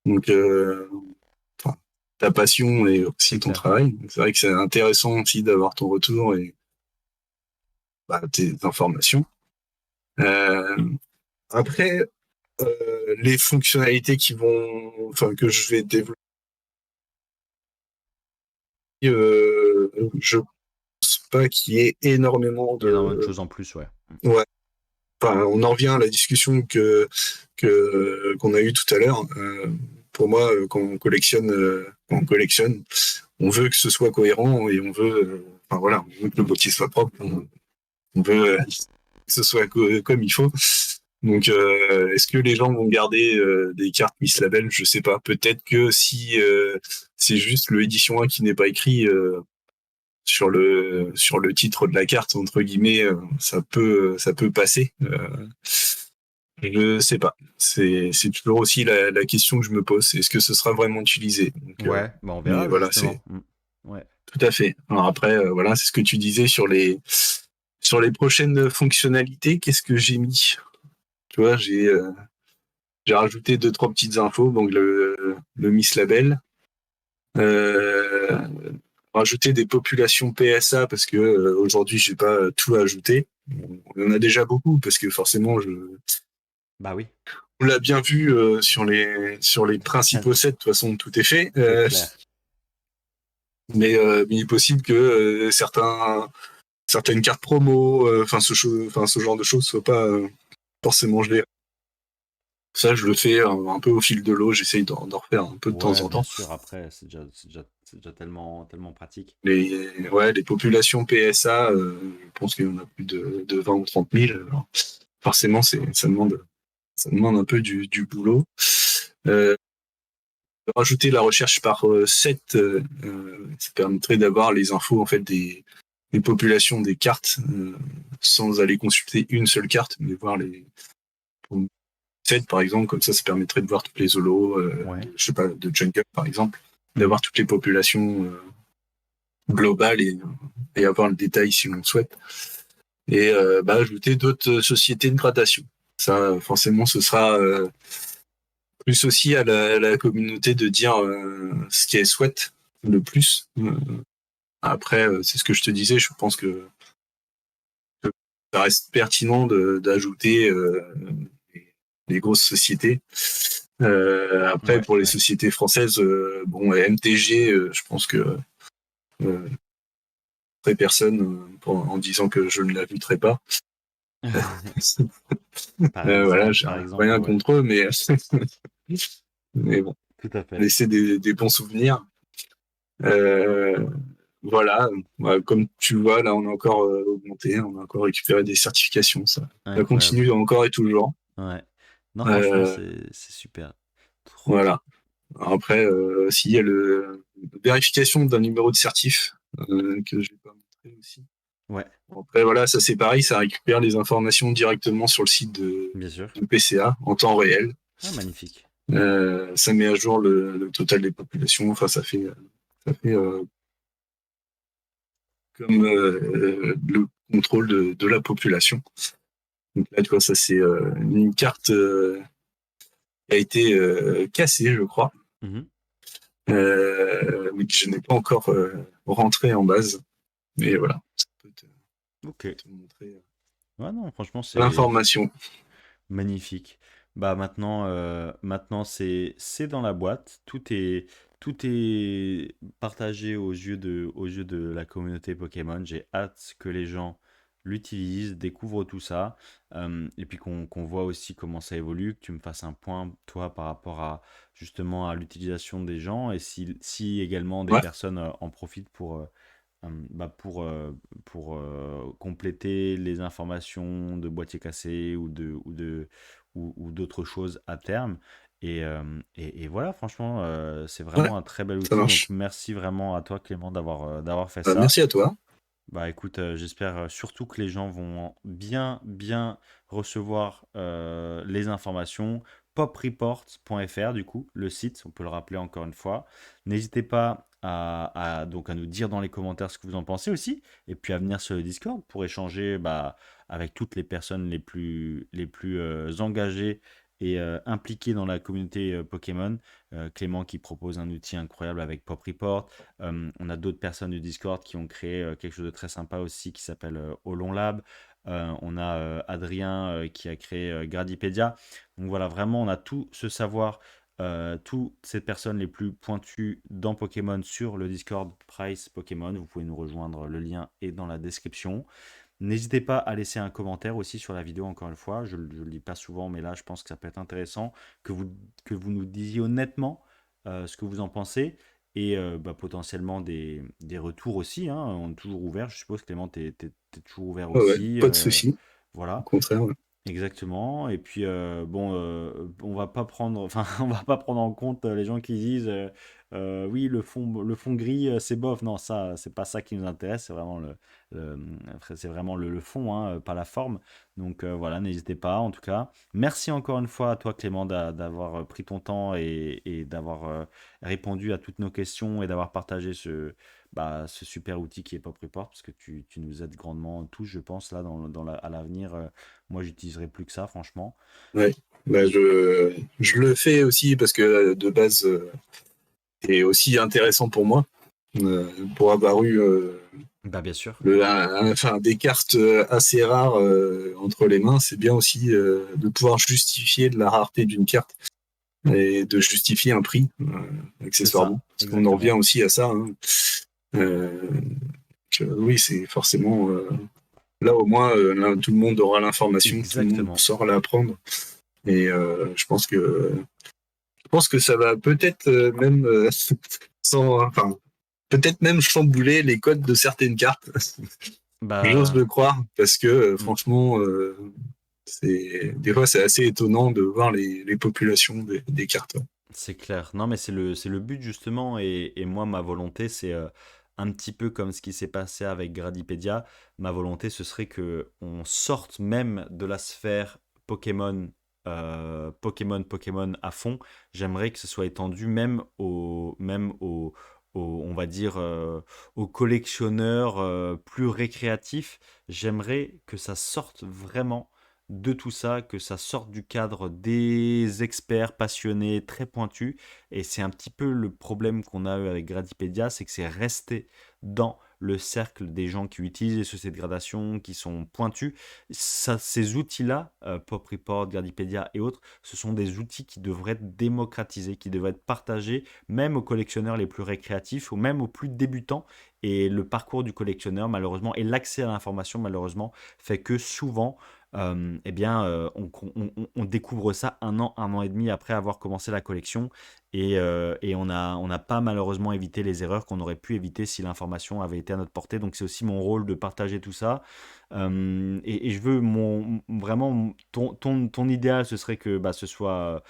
Donc, enfin, ta passion et C'est aussi ton clair. travail. Donc, c'est vrai que c'est intéressant aussi d'avoir ton retour et bah, tes informations. Euh, après, les fonctionnalités enfin, que je vais développer, je pense pas qu'il y ait énormément Il y a énormément de de. choses en plus, ouais. Ouais. Enfin, on en revient à la discussion qu'on a eue tout à l'heure. Pour moi, quand on collectionne, on veut que ce soit cohérent et enfin voilà, on veut que le boîtier soit propre. On veut que ce soit comme il faut. Donc, est-ce que les gens vont garder des cartes Miss Label? Je sais pas. Peut-être que si c'est juste le édition 1 qui n'est pas écrit sur le titre de la carte entre guillemets, ça peut passer. Je sais pas. C'est toujours aussi la question que je me pose. Est-ce que ce sera vraiment utilisé? Donc, Ouais, bah on mais verra voilà, c'est justement. Ouais. tout à fait. Alors après, voilà, c'est ce que tu disais sur les prochaines fonctionnalités. Qu'est-ce que j'ai mis? Tu vois, j'ai rajouté deux trois petites infos. Donc le Miss Label, euh, rajouter des populations PSA parce que aujourd'hui j'ai pas tout ajouté. On en a déjà beaucoup parce que forcément Bah oui, on l'a bien vu sur les principaux sets. De toute façon, tout est fait. c'est clair. Mais il est possible que certaines cartes promo, enfin ce genre de choses, soient pas forcément gelées. Ça, je le fais un peu au fil de l'eau. J'essaye d'en refaire un peu de temps Ouais, en bien temps. sûr, après, c'est déjà tellement, tellement pratique. Les populations PSA, je pense qu'il y en a plus de 20 ou 30 000. Alors, forcément, ça demande un peu du boulot. Euh, Rajouter la recherche par set, ça permettrait d'avoir les infos en fait des populations des cartes sans aller consulter une seule carte, mais voir les 7, par exemple, comme ça permettrait de voir toutes les holos, Ouais. je sais pas, de Jungle, par exemple, Mhm. d'avoir toutes les populations globales et avoir le détail si on le souhaite. Et ajouter d'autres sociétés de gradation. Ça, forcément, ce sera plus aussi à la communauté de dire ce qu'elle souhaite le plus. Après, c'est ce que je te disais, je pense que ça reste pertinent d'ajouter les grosses sociétés. Après, Ouais, pour les ouais. sociétés françaises, bon, MTG, je pense que très personne en disant que je ne l'inviterai pas. Voilà, j'ai Par exemple, rien ouais. contre eux, mais bon, Tout à fait. laisser des bons souvenirs. Euh, voilà, comme tu vois, là, on a encore augmenté, on a encore récupéré des certifications. Ça Incroyable. continue encore et toujours. Ouais. Non, franchement, Euh, c'est super. Trop, trop. voilà. Après, s'il y a le vérification d'un numéro de certif que je vais pas montrer aussi. Ouais, Après, voilà, ça c'est pareil, ça récupère les informations directement sur le site bien sûr. de PCA en temps réel. Ah, magnifique. Ça met à jour le total des populations. Enfin, ça fait comme le contrôle de la population. Donc là, tu vois, ça c'est une carte qui a été cassée, je crois, Mhm. mais que je n'ai pas encore rentré en base. Mais voilà, ça peut Ok. te montrer Ouais, non, franchement, c'est l'information. magnifique. Bah maintenant c'est dans la boîte. Tout est partagé aux yeux de la communauté Pokémon. J'ai hâte que les gens l'utilisent, découvrent tout ça, et puis qu'on voit aussi comment ça évolue, que tu me fasses un point, toi, par rapport à justement à l'utilisation des gens, et si également des Ouais, personnes en profitent pour compléter les informations de boîtier cassé ou d'autres choses à terme. Et voilà, franchement, c'est ouais, vraiment un très bel ça outil. Donc, marche. merci vraiment à toi, Clément, d'avoir fait ça. Merci à toi. Bah écoute, j'espère surtout que les gens vont bien recevoir les informations. Popreport.fr, du coup, le site, on peut le rappeler encore une fois. N'hésitez pas donc à nous dire dans les commentaires ce que vous en pensez aussi, et puis à venir sur le Discord pour échanger avec toutes les personnes les plus engagées et impliquées dans la communauté Pokémon. Clément qui propose un outil incroyable avec Pop Report. On a d'autres personnes du Discord qui ont créé quelque chose de très sympa aussi qui s'appelle Olon Lab. On a Adrien qui a créé Gradipédia. Donc voilà, vraiment, on a tout ce savoir, toutes ces personnes les plus pointues dans Pokémon sur le Discord Price Pokémon. Vous pouvez nous rejoindre, le lien est dans la description. N'hésitez pas à laisser un commentaire aussi sur la vidéo, encore une fois. Je ne le dis pas souvent, mais là, je pense que ça peut être intéressant que que vous nous disiez honnêtement ce que vous en pensez et potentiellement des retours aussi, hein. On est toujours ouvert. Je suppose, Clément, tu es toujours ouvert Ouais, ouais, aussi. pas de souci. Au Voilà. contraire. Ouais. Exactement. Et puis bon, on va pas prendre, enfin, on va pas prendre en compte les gens qui disent oui le fond gris c'est bof. Non, ça c'est pas ça qui nous intéresse. C'est vraiment le- c'est vraiment le fond, hein, pas la forme. Donc voilà, n'hésitez pas. En tout cas, merci encore une fois à toi Clément d'avoir pris ton temps et d'avoir répondu à toutes nos questions et d'avoir partagé ce super outil qui est Pop Report parce que tu nous aides grandement tous, je pense là à l'avenir. Moi, j'utiliserai plus que ça, franchement. Ouais. Bah, je le fais aussi parce que de base, c'est aussi intéressant pour moi. Pour avoir eu Bah, bien sûr. enfin, des cartes assez rares entre les mains, c'est bien aussi de pouvoir justifier de la rareté d'une carte et de justifier un prix C'est ça, accessoirement. Parce qu'on en revient exactement. aussi à ça. Hein. Euh, oui, c'est forcément là au moins là, tout le monde aura l'information, tout le monde Exactement. saura la prendre. Et je pense que ça va peut-être même enfin peut-être même chambouler les codes de certaines cartes. J'ose Bah, le croire parce que mm, franchement, c'est des fois c'est assez étonnant de voir les populations des cartes. c'est clair. Non, mais c'est le but, justement. Et moi, ma volonté, c'est un petit peu comme ce qui s'est passé avec Gradipédia. Ma volonté, ce serait que on sorte même de la sphère Pokémon Pokémon à fond. J'aimerais que ce soit étendu on va dire, aux collectionneurs plus récréatifs. J'aimerais que ça sorte vraiment de tout ça, que ça sorte du cadre des experts passionnés, très pointus. Et c'est un petit peu le problème qu'on a eu avec Gradipédia, c'est que c'est resté dans le cercle des gens qui utilisent les sociétés de gradation, qui sont pointus. Ces outils-là, Pop Report, Gradipédia et autres, ce sont des outils qui devraient être démocratisés, qui devraient être partagés, même aux collectionneurs les plus récréatifs ou même aux plus débutants. Et le parcours du collectionneur, malheureusement, et l'accès à l'information, malheureusement, fait que souvent, eh bien, on découvre ça un an et demi après avoir commencé la collection. Et on n'a pas malheureusement évité les erreurs qu'on aurait pu éviter si l'information avait été à notre portée. Donc c'est aussi mon rôle de partager tout ça. Et je veux vraiment ton idéal, ce serait que bah, ce soit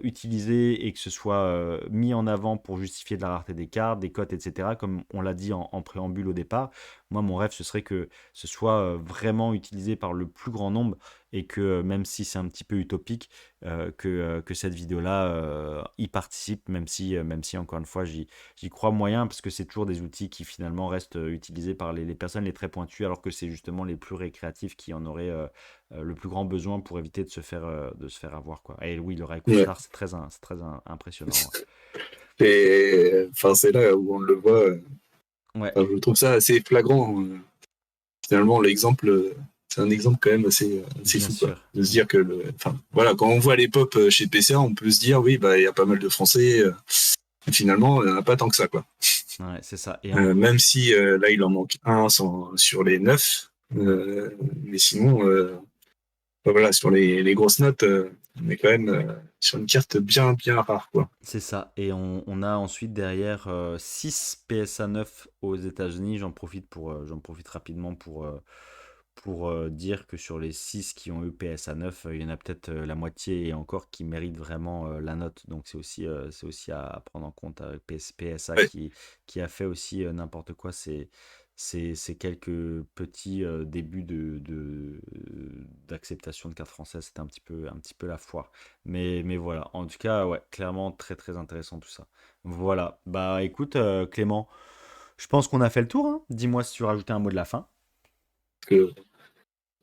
utilisé et que ce soit mis en avant pour justifier de la rareté des cartes, des cotes, etc. Comme on l'a dit en préambule au départ. Moi, mon rêve, ce serait que ce soit vraiment utilisé par le plus grand nombre et que même si c'est un petit peu utopique, que cette vidéo-là y participe, même si encore une fois, j'y crois moyen parce que c'est toujours des outils qui finalement restent utilisés par les personnes les très pointues, alors que c'est justement les plus récréatifs qui en auraient le plus grand besoin pour éviter de se faire avoir, quoi. Et oui, le Raikou Ouais. Star, c'est très impressionnant. Et enfin, c'est là où on le voit. Ouais, Enfin, je trouve ça assez flagrant. Finalement, l'exemple, c'est un exemple quand même assez bien fou, quoi. sûr. De se dire que, enfin, voilà, quand on voit les pop chez PCA, on peut se dire, oui, bah, il y a pas mal de Français. Et finalement, il n'y en a pas tant que ça, quoi. Ouais, c'est ça. Même si là, il en manque un sur les 9. Mais sinon, enfin, voilà, sur les grosses notes, on est quand même sur une carte bien, bien rare, quoi. C'est ça. Et on a ensuite derrière 6 PSA 9 aux États-Unis. J'en profite rapidement pour dire que sur les 6 qui ont eu PSA 9, il y en a peut-être la moitié et encore qui méritent vraiment la note. Donc c'est aussi à prendre en compte avec PSA Ouais, qui a fait aussi n'importe quoi. C'est quelques petits débuts d'acceptation de carte française. C'était un petit peu la foire. Mais voilà, en tout cas, ouais, clairement très très intéressant tout ça. Voilà, bah écoute Clément, je pense qu'on a fait le tour, hein. Dis-moi si tu veux rajouter un mot de la fin. parce que je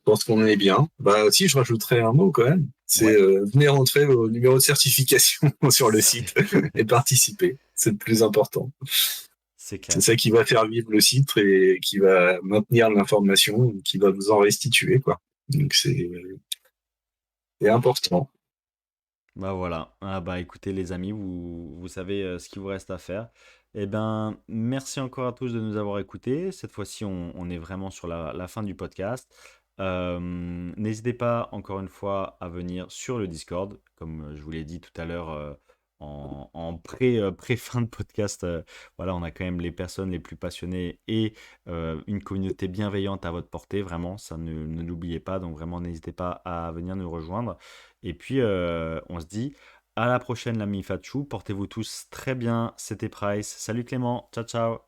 pense qu'on est bien. Bah, aussi, je rajouterais un mot quand même. C'est Ouais, venez rentrer vos numéros de certification sur le c'est site et participer. C'est le plus important. c'est C'est clair. ça qui va faire vivre le site et qui va maintenir l'information, qui va vous en restituer, quoi. Donc c'est important. Bah voilà, ah bah écoutez les amis, vous savez ce qu'il vous reste à faire. Eh ben, merci encore à tous de nous avoir écoutés. Cette fois-ci, on est vraiment sur la fin du podcast. N'hésitez pas, encore une fois, à venir sur le Discord. Comme je vous l'ai dit tout à l'heure en pré-fin de podcast, voilà, on a quand même les personnes les plus passionnées et une communauté bienveillante à votre portée. Vraiment, ça ne l'oubliez pas. Donc vraiment, n'hésitez pas à venir nous rejoindre. Et puis, on se dit à la prochaine, l'ami Fatchou. Portez-vous tous très bien. C'était Price. Salut Clément. Ciao, ciao.